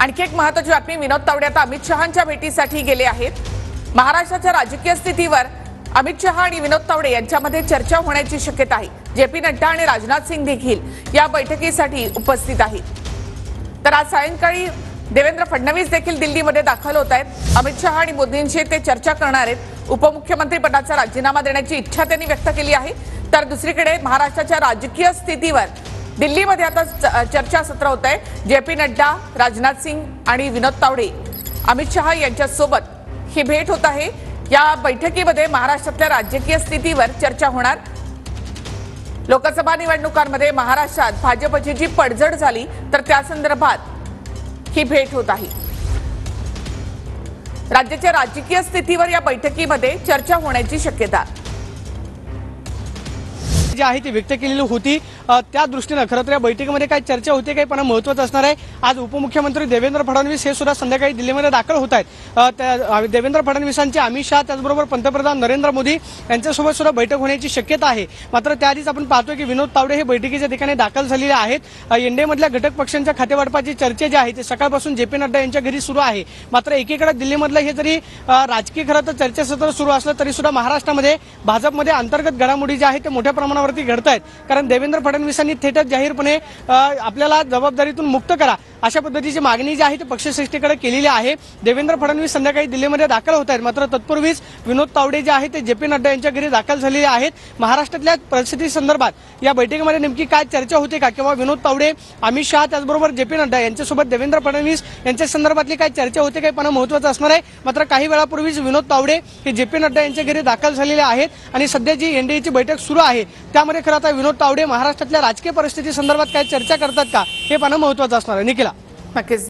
आणखी एक महत्त्वाची बातमी, विनोद तावडे आता अमित शहांच्या भेटीसाठी गेले आहेत। महाराष्ट्राच्या राजकीय स्थितीवर अमित शहा आणि विनोद तावडे यांच्यामध्ये चर्चा होण्याची शक्यता आहे। जेपी नड्डा आणि राजनाथ सिंग देखील या बैठकीसाठी उपस्थित आहेत। तर आज सायंकाळी देवेंद्र फडणवीस देखील दिल्लीमध्ये दाखल होत आहेत। अमित शहा आणि मोदींशी ते चर्चा करणार आहेत। उपमुख्यमंत्री पदाचा राजीनामा देण्याची इच्छा त्यांनी व्यक्त केली आहे। तर दुसरीकडे महाराष्ट्राच्या राजकीय स्थितीवर दिल्लीमध्ये आता चर्चासत्र होत आहे। जेपी नड्डा, राजनाथ सिंग आणि विनोद तावडे अमित शहा यांच्यासोबत ही भेट होत आहे। या बैठकीमध्ये महाराष्ट्रातल्या राजकीय स्थितीवर चर्चा होणार। लोकसभा निवडणुकांमध्ये महाराष्ट्रात भाजपची जी पडझड झाली तर त्या संदर्भात ही भेट होत आहे। राज्याच्या राजकीय स्थितीवर या बैठकीमध्ये चर्चा होण्याची शक्यता जी आहे ती व्यक्त केलेली होती। त्या दृष्टीने खरं तर या बैठकीमध्ये काय चर्चा होते काही पण महत्त्वाचं असणार आहे। आज उपमुख्यमंत्री देवेंद्र फडणवीस हे सुद्धा संध्याकाळी दिल्लीमध्ये दाखल होत आहेत। देवेंद्र फडणवीसांचे अमित शहा त्याचबरोबर पंतप्रधान नरेंद्र मोदी यांच्यासोबत सुद्धा बैठक होण्याची शक्यता आहे। मात्र त्याआधीच आपण पाहतोय की विनोद तावडे हे बैठकीच्या ठिकाणी दाखल झालेले आहेत। एनडीएमधल्या घटक पक्षांच्या खातेवाटपाची चर्चा जी आहे ती सकाळपासून जेपी नड्डा यांच्या घरी सुरू आहे। मात्र एकीकडे दिल्लीमधलं हे जरी राजकीय खरं तर चर्चासत्र सुरू असलं तरी सुद्धा महाराष्ट्रामध्ये भाजपमध्ये अंतर्गत घडामोडी ज्या आहेत ते मोठ्या प्रमाणावरती घडत आहेत। कारण देवेंद्र फडणवीसांनी थेट जाहीरपणे आपल्याला जबाबदारीतून मुक्त करा अशा पद्धतीची मागणी जी आहे ती पक्षश्रेष्ठीकडे केलेली आहे। देवेंद्र फडणवीस संध्याकाळी दिल्लीमध्ये दाखल होत आहेत। मात्र तत्पूर्वीच विनोद तावडे जे आहेत ते जेपी नड्डा यांच्या घरी दाखल झालेले आहेत। महाराष्ट्रातल्या परिस्थिती संदर्भात या बैठकीमध्ये नेमकी काय चर्चा होते का किंवा विनोद तावडे, अमित शहा त्याचबरोबर जेपी नड्डा यांच्यासोबत देवेंद्र फडणवीस यांच्या संदर्भातली काय चर्चा होते काही पण महत्त्वाचं असणार आहे। मात्र काही वेळापूर्वीच विनोद तावडे हे जेपी नड्डा यांच्या घरी दाखल झालेले आहेत आणि सध्या जी एनडीएची बैठक सुरू आहे त्यामध्ये खरं आता विनोद तावडे महाराष्ट्रातल्या राजकीय परिस्थिती संदर्भात काय चर्चा करतात का हे पण महत्त्वाचं असणार आहे। निखिला, नक्कीच।